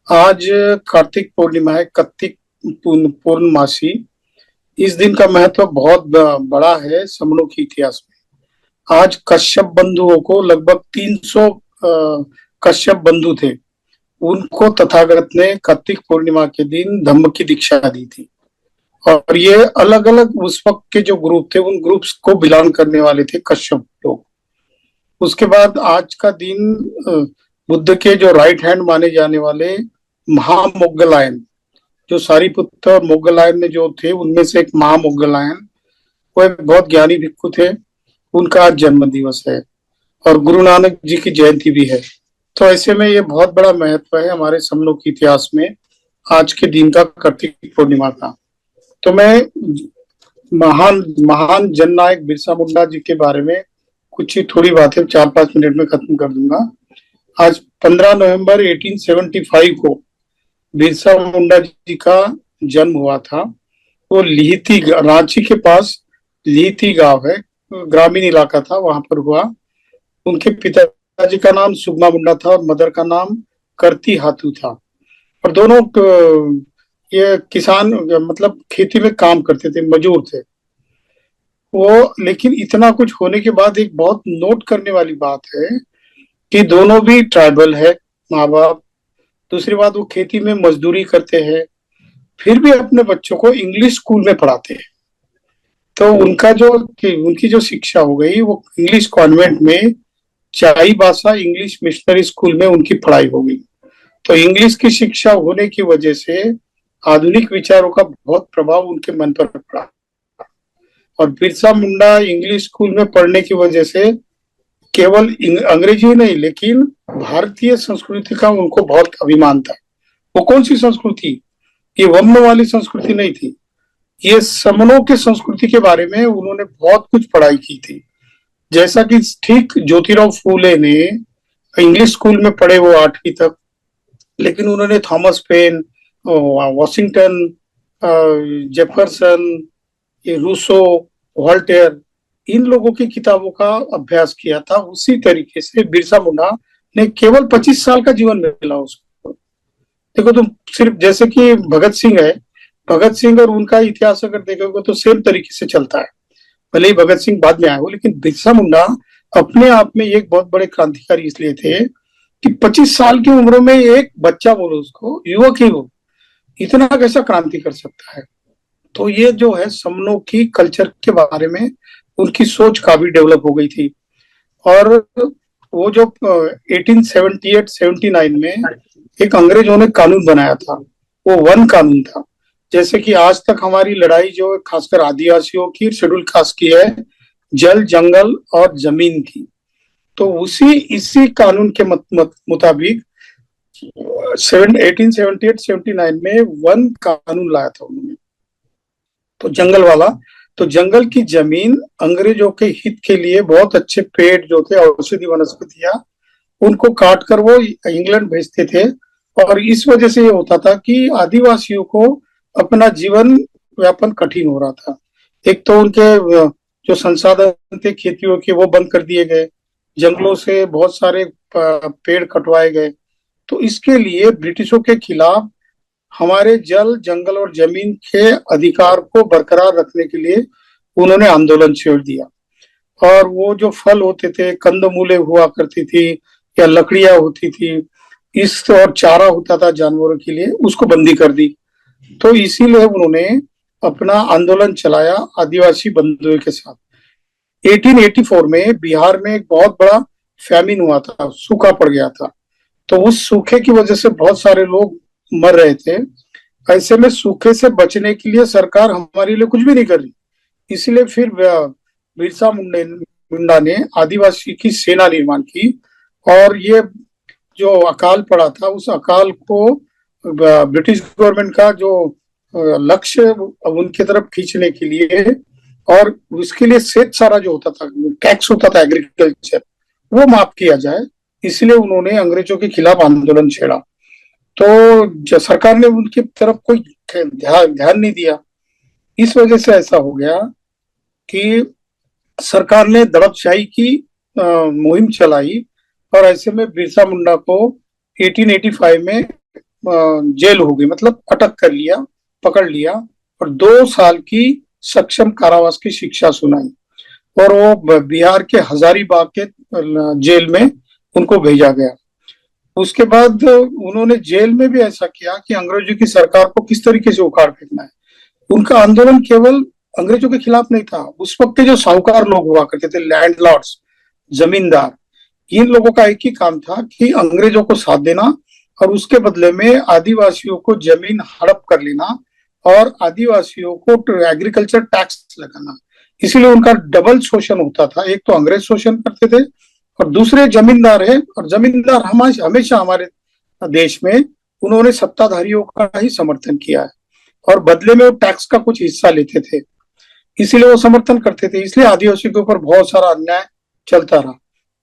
आज कार्तिक पूर्णिमा है। कार्तिक पूर्णमासी। इस दिन का महत्व बहुत बड़ा है समनों के इतिहास में। आज कश्यप बंधुओं को लगभग 300 कश्यप बंधु थे। उनको तथागत ने कार्तिक पूर्णिमा के दिन धम्म की दीक्षा दी थी। और ये अलग अलग उस वक्त के जो ग्रुप थे, उन ग्रुप्स को बिलोंग करने वाले थे कश्यप लोग। उसके बाद आज का दिन बुद्ध के जो राइट हैंड माने जाने वाले महामोग्गलायन, जो सारिपुत्र और मोग्गलायन में जो थे, उनमें से एक महामोग्गलायन, वो एक बहुत ज्ञानी भिक्खु थे। उनका आज जन्म दिवस है और गुरु नानक जी की जयंती भी है। तो ऐसे में ये बहुत बड़ा महत्व है हमारे समनों के इतिहास में आज के दिन का, कार्तिक पूर्णिमा का। तो मैं महान महान जननायक बिरसा मुंडा जी के बारे में कुछ ही थोड़ी बातें 4-5 मिनट में खत्म कर दूंगा। आज 15 नवंबर 1875 को बिरसा मुंडा जी का जन्म हुआ था। वो लिहिती, रांची के पास लिहिती गांव है, ग्रामीण इलाका था, वहां पर हुआ। उनके पिताजी का नाम सुगमा मुंडा था और मदर का नाम करती हाथू था। और दोनों ये किसान, मतलब खेती में काम करते थे, मजूर थे वो। लेकिन इतना कुछ होने के बाद एक बहुत नोट करने वाली बात है कि दोनों भी ट्राइबल है, माँ बाप। दूसरी बात, वो खेती में मजदूरी करते हैं, फिर भी अपने बच्चों को इंग्लिश स्कूल में पढ़ाते हैं। तो उनकी जो शिक्षा हो गई, वो इंग्लिश कॉन्वेंट में चाई बासा इंग्लिश मिशनरी स्कूल में उनकी पढ़ाई हो गई। तो इंग्लिश की शिक्षा होने की वजह से आधुनिक विचारों का बहुत प्रभाव उनके मन पर पड़ा। और बिरसा मुंडा इंग्लिश स्कूल में पढ़ने की वजह से केवल अंग्रेजी नहीं, लेकिन भारतीय संस्कृति का उनको बहुत अभिमान था। वो कौन सी संस्कृति? ये वम्न वाली संस्कृति नहीं थी, ये समनों के संस्कृति के बारे में उन्होंने बहुत कुछ पढ़ाई की थी। जैसा कि ठीक ज्योतिराव फूले ने इंग्लिश स्कूल में पढ़े वो 8वीं तक, लेकिन उन्होंने Thomas Paine, Washington, Jefferson, Rousseau, Voltaire, इन लोगों की किताबों का अभ्यास किया था। उसी तरीके से बिरसा मुंडा ने केवल 25 साल का जीवन मिला उसको। देखो तुम, सिर्फ जैसे कि भगत सिंह है, भगत सिंह और उनका इतिहास अगर देखोगे तो सेम तरीके से चलता है। भले ही भगत सिंह बाद में आए हो, लेकिन बिरसा मुंडा अपने आप में एक बहुत बड़े क्रांतिकारी इसलिए थे कि 25 साल की उम्र में एक बच्चा, बोलो उसको, युवक ही वो इतना कैसा क्रांति कर सकता है। तो ये जो है समनों की कल्चर के बारे में उनकी सोच काफी डेवलप हो गई थी। और वो जो 1878-79 में एक अंग्रेजों ने कानून बनाया था, वो वन कानून था। जैसे कि आज तक हमारी लड़ाई जो खासकर आदिवासियों की, शेड्यूल कास्ट की है, जल, जंगल और जमीन की, तो इसी कानून के मुताबिक 1878-79 में वन कानून लाया था उन्होंने, तो जंगल वाला। तो जंगल की जमीन अंग्रेजों के हित के लिए बहुत अच्छे पेड़ जो थे, औषधि वनस्पतियां, उनको काट कर वो इंग्लैंड भेजते थे। और इस वजह से ये होता था कि आदिवासियों को अपना जीवन व्यापन कठिन हो रहा था। एक तो उनके जो संसाधन थे खेतियों के, वो बंद कर दिए गए, जंगलों से बहुत सारे पेड़ कटवाए गए। तो इसके लिए ब्रिटिशों के खिलाफ हमारे जल, जंगल और जमीन के अधिकार को बरकरार रखने के लिए उन्होंने आंदोलन छेड़ दिया। और वो जो फल होते थे, कंदमूले हुआ करती थी या लकड़ियां होती थी, इस और चारा होता था जानवरों के लिए, उसको बंदी कर दी। तो इसीलिए उन्होंने अपना आंदोलन चलाया आदिवासी बंधुओं के साथ। 1884 में बिहार में एक बहुत बड़ा फैमिन हुआ था, सूखा पड़ गया था। तो उस सूखे की वजह से बहुत सारे लोग मर रहे थे। ऐसे में सूखे से बचने के लिए सरकार हमारे लिए कुछ भी नहीं कर रही, इसलिए फिर बिरसा मुंडा ने आदिवासी की सेना निर्माण की। और ये जो अकाल पड़ा था, उस अकाल को ब्रिटिश गवर्नमेंट का जो लक्ष्य उनकी तरफ खींचने के लिए, और उसके लिए सेठ सारा जो होता था, टैक्स होता था एग्रीकल्चर, वो माफ किया जाए, इसलिए उन्होंने अंग्रेजों के खिलाफ आंदोलन छेड़ा। तो सरकार ने उनकी तरफ कोई ध्यान नहीं दिया। इस वजह से ऐसा हो गया कि सरकार ने दड़पशाही की मुहिम चलाई। और ऐसे में बिरसा मुंडा को 1885 में जेल हो गई, मतलब अटक कर लिया, पकड़ लिया और 2 साल की सक्षम कारावास की शिक्षा सुनाई। और वो बिहार के हजारीबाग के जेल में उनको भेजा गया। उसके बाद उन्होंने जेल में भी ऐसा किया कि अंग्रेजों की सरकार को किस तरीके से उखाड़ फेंकना है। उनका आंदोलन केवल अंग्रेजों के खिलाफ नहीं था। उस वक्त के जो साहूकार लोग हुआ करते थे, लैंडलॉर्ड्स, जमींदार, इन लोगों का एक ही काम था कि अंग्रेजों को साथ देना और उसके बदले में आदिवासियों को जमीन हड़प कर लेना और आदिवासियों को एग्रीकल्चर टैक्स लगाना। इसीलिए उनका डबल शोषण होता था। एक तो अंग्रेज शोषण करते थे और दूसरे जमींदार है, और जमींदार हमेशा हमारे देश में उन्होंने सत्ताधारियों का ही समर्थन किया है और बदले में वो टैक्स का कुछ हिस्सा लेते थे, इसीलिए वो समर्थन करते थे। इसलिए आदिवासियों के ऊपर बहुत सारा अन्याय चलता रहा।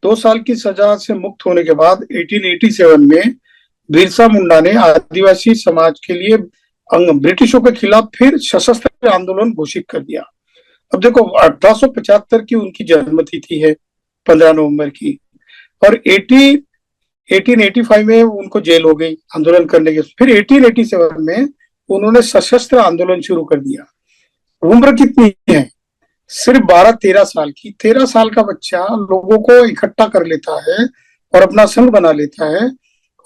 2 साल की सजा से मुक्त होने के बाद 1887 में बिरसा मुंडा ने आदिवासी समाज के लिए ब्रिटिशों के खिलाफ फिर सशस्त्र आंदोलन घोषित कर दिया। अब देखो, 1875 की उनकी जन्मतिथि है, 15 नवंबर की, और 1885 में उनको जेल हो गई आंदोलन करने के। फिर 1887 में उन्होंने सशस्त्र आंदोलन शुरू कर दिया। उम्र कितनी है? सिर्फ 12-13 साल की। 13 साल का बच्चा लोगों को इकट्ठा कर लेता है और अपना संघ बना लेता है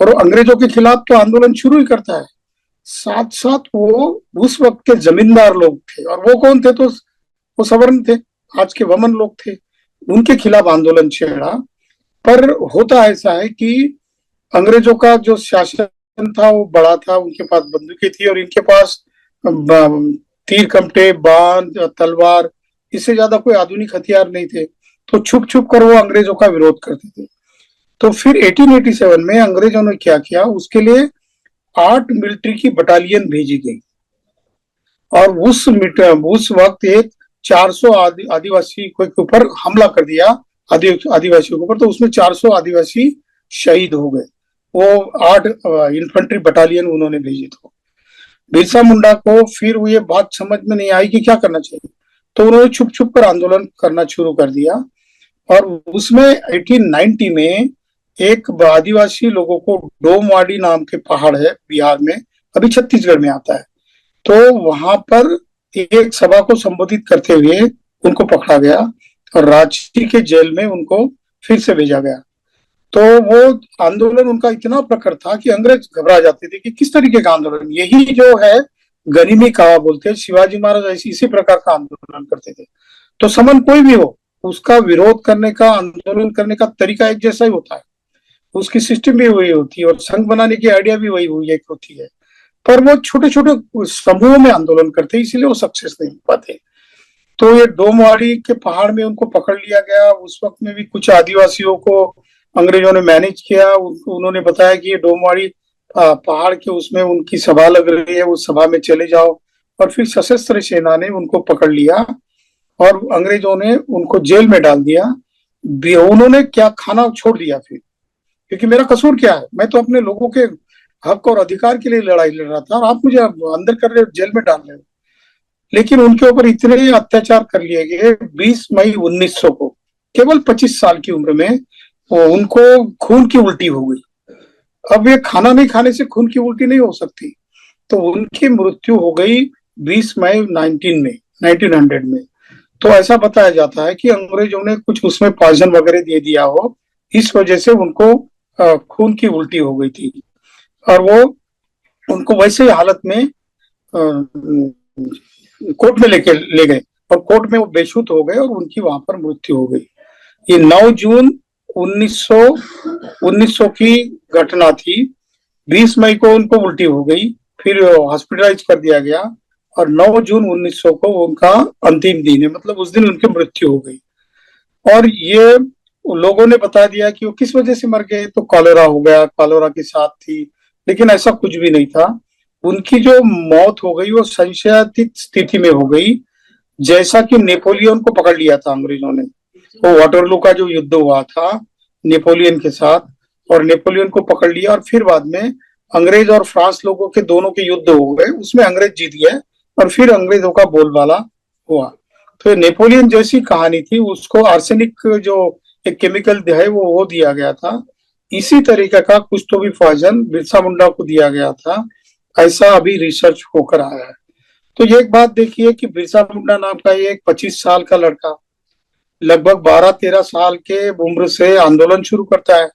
और अंग्रेजों के खिलाफ तो आंदोलन शुरू ही करता है। साथ साथ वो उस वक्त के जमींदार लोग थे, और वो कौन थे? तो वो सवर्ण थे, आज के वमन लोग थे, उनके खिलाफ आंदोलन छेड़ा। पर होता ऐसा है कि अंग्रेजों का जो शासन था वो बड़ा था, उनके पास बंदूकें थी और इनके पास तीर कमटे, बांध, तलवार, इससे ज्यादा कोई आधुनिक हथियार नहीं थे। तो छुप छुप कर वो अंग्रेजों का विरोध करते थे। तो फिर 1887 में अंग्रेजों ने क्या किया, उसके लिए 8 मिलिट्री की बटालियन भेजी गई और उस वक्त एक 400 आदिवासी के ऊपर हमला कर दिया, आदिवासियों के ऊपर। तो उसमें 400 आदिवासी शहीद हो गए। वो 8 इन्फेंट्री बटालियन उन्होंने भेजी। तो बिरसा मुंडा को फिर ये बात समझ में नहीं आई कि क्या करना चाहिए, तो उन्होंने छुप छुप कर आंदोलन करना शुरू कर दिया। और उसमें 1890 में एक आदिवासी लोगों को डोमवाडी नाम के पहाड़ है बिहार में, अभी छत्तीसगढ़ में आता है, तो वहां पर एक सभा को संबोधित करते हुए उनको पकड़ा गया और रांची के जेल में उनको फिर से भेजा गया। तो वो आंदोलन उनका इतना प्रखर था कि अंग्रेज घबरा जाते थे कि किस तरीके का आंदोलन, यही जो है गनिमी कावा बोलते हैं, शिवाजी महाराज ऐसी इसी प्रकार का आंदोलन करते थे। तो समन कोई भी हो, उसका विरोध करने का, आंदोलन करने का तरीका एक जैसा ही होता है, उसकी सिस्टम भी वही होती है और संघ बनाने की आइडिया भी वही हुई एक होती है। पर वो छोटे छोटे समूहों में आंदोलन करते, इसीलिए वो सक्सेस नहीं पाते। तो ये डोमवाड़ी के पहाड़ में उनको पकड़ लिया गया। उस वक्त में भी कुछ आदिवासियों को अंग्रेजों ने मैनेज किया। उन्होंने बताया कि ये डोमवाड़ी पहाड़ के उसमें उनकी सभा लग रही है, उस सभा में चले जाओ। और फिर सशस्त्र सेना ने उनको पकड़ लिया और अंग्रेजों ने उनको जेल में डाल दिया। उन्होंने क्या खाना छोड़ दिया फिर, क्योंकि मेरा कसूर क्या है, मैं तो अपने लोगों के हक और अधिकार के लिए लड़ाई लड़ रहा था और आप मुझे अंदर कर रहे हो, जेल में डाल रहे हो। लेकिन उनके ऊपर इतने अत्याचार कर लिए गए। 20 मई 1900 को, केवल 25 साल की उम्र में, उनको खून की उल्टी हो गई। अब ये खाना नहीं खाने से खून की उल्टी नहीं हो सकती, तो उनकी मृत्यु हो गई 20 मई 1900 में। तो ऐसा बताया जाता है कि अंग्रेजों ने कुछ उसमें पॉइजन वगैरह दे दिया हो, इस वजह से उनको खून की उल्टी हो गई थी और वो उनको वैसे ही हालत में कोर्ट में ले गए और कोर्ट में वो बेशुद्ध हो गए और उनकी वहां पर मृत्यु हो गई। ये 9 जून 1900 की घटना थी। 20 मई को उनको उल्टी हो गई, फिर हॉस्पिटलाइज कर दिया गया और 9 जून 1900 को उनका अंतिम दिन है, मतलब उस दिन उनकी मृत्यु हो गई। और ये लोगों ने बता दिया कि वो किस वजह से मर गए, तो कॉलेरा हो गया, कॉलेरा की साथ थी, लेकिन ऐसा कुछ भी नहीं था। उनकी जो मौत हो गई वो संशयातीत स्थिति में हो गई, जैसा कि नेपोलियन को पकड़ लिया था अंग्रेजों ने। वो वाटरलू का जो युद्ध हुआ था नेपोलियन के साथ, और नेपोलियन को पकड़ लिया और फिर बाद में अंग्रेज और फ्रांस लोगों के दोनों के युद्ध हो गए, उसमें अंग्रेज जीत गए और फिर अंग्रेजों का बोलबाला हुआ। तो नेपोलियन जैसी कहानी थी। उसको आर्सेनिक जो एक केमिकल है वो दिया गया था इसी तरीके का कुछ तो भी पॉइजन बिरसा मुंडा को दिया गया था, ऐसा अभी रिसर्च होकर आया है। तो ये एक बात देखिए कि बिरसा मुंडा नाम का ये एक 25 साल का लड़का लगभग 12-13 साल के उम्र से आंदोलन शुरू करता है,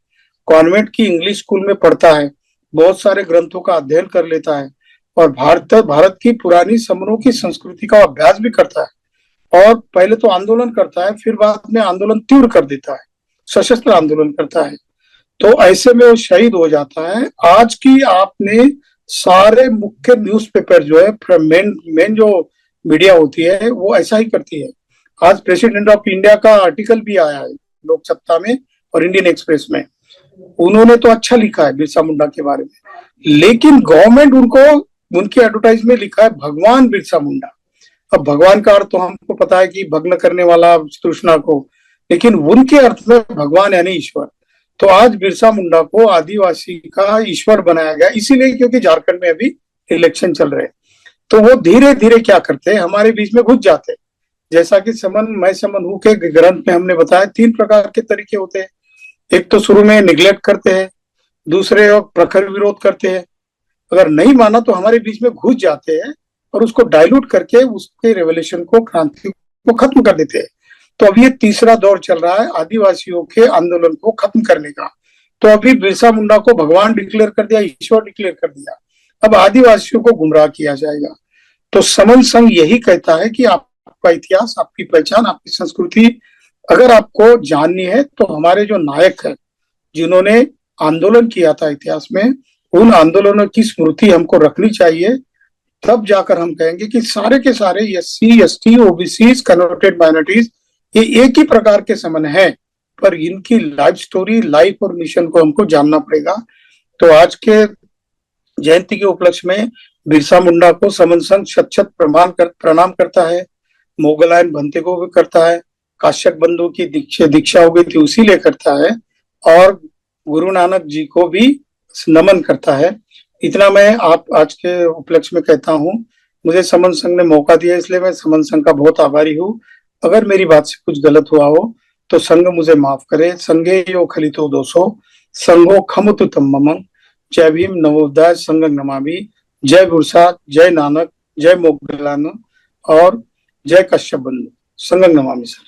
कॉन्वेंट की इंग्लिश स्कूल में पढ़ता है, बहुत सारे ग्रंथों का अध्ययन कर लेता है और भारत की पुरानी समरों की संस्कृति का अभ्यास भी करता है। और पहले तो आंदोलन करता है, फिर बाद में आंदोलन तीव्र कर देता है, सशस्त्र आंदोलन करता है। तो ऐसे में वो शहीद हो जाता है। आज की आपने सारे मुख्य न्यूज़पेपर जो है, मेन मेन जो मीडिया होती है वो ऐसा ही करती है। आज प्रेसिडेंट ऑफ इंडिया का आर्टिकल भी आया है लोक सत्ता में और इंडियन एक्सप्रेस में। उन्होंने तो अच्छा लिखा है बिरसा मुंडा के बारे में, लेकिन गवर्नमेंट उनको उनकी एडवर्टाइज में लिखा है भगवान बिरसा मुंडा। अब भगवान का अर्थ तो हमको पता है कि भग्न करने वाला तृष्णा को, लेकिन उनके अर्थ में भगवान यानी ईश्वर। तो आज बिरसा मुंडा को आदिवासी का ईश्वर बनाया गया, इसीलिए क्योंकि झारखंड में अभी इलेक्शन चल रहे हैं। तो वो धीरे धीरे क्या करते हैं, हमारे बीच में घुस जाते हैं। जैसा कि मैं समन हूं के ग्रंथ में हमने बताया 3 प्रकार के तरीके होते हैं। एक तो शुरू में निग्लेक्ट करते हैं, दूसरे और प्रखर विरोध करते हैं, अगर नहीं माना तो हमारे बीच में घुस जाते हैं और उसको डाइल्यूट करके उसके रेवोल्यूशन को, क्रांति को खत्म कर देते हैं। तो अब ये तीसरा दौर चल रहा है आदिवासियों के आंदोलन को खत्म करने का। तो अभी बिरसा मुंडा को भगवान डिक्लेयर कर दिया, ईश्वर डिक्लेयर कर दिया, अब आदिवासियों को गुमराह किया जाएगा। तो समन संघ यही कहता है कि आपका इतिहास, आपकी पहचान, आपकी संस्कृति अगर आपको जाननी है तो हमारे जो नायक है जिन्होंने आंदोलन किया था इतिहास में, उन आंदोलनों की स्मृति हमको रखनी चाहिए। तब जाकर हम कहेंगे कि सारे के सारे SC, ST, OBC, converted minorities ये एक ही प्रकार के समन है, पर इनकी लाइफ स्टोरी, लाइफ और मिशन को हमको जानना पड़ेगा। तो आज के जयंती के उपलक्ष्य में बिरसा मुंडा को समन संघ शत शत प्रणाम करता है। मोगलायन भंते को भी करता है, काश्यप बंधु की दीक्षा हो गई थी उसी लिए करता है, और गुरु नानक जी को भी नमन करता है। इतना मैं आप आज के उपलक्ष्य में कहता हूँ। मुझे समन संघ ने मौका दिया, इसलिए मैं समन संघ का बहुत आभारी हूँ। अगर मेरी बात से कुछ गलत हुआ हो तो संघ मुझे माफ करे। संघे यो खलितो दोषो, संघो खमुतु तम्मम। जय भीम, नवोदय, संघ नमामि। जय बिरसा, जय नानक, जय मोगलान और जय कश्यप बंधु। संघ नमामि सर।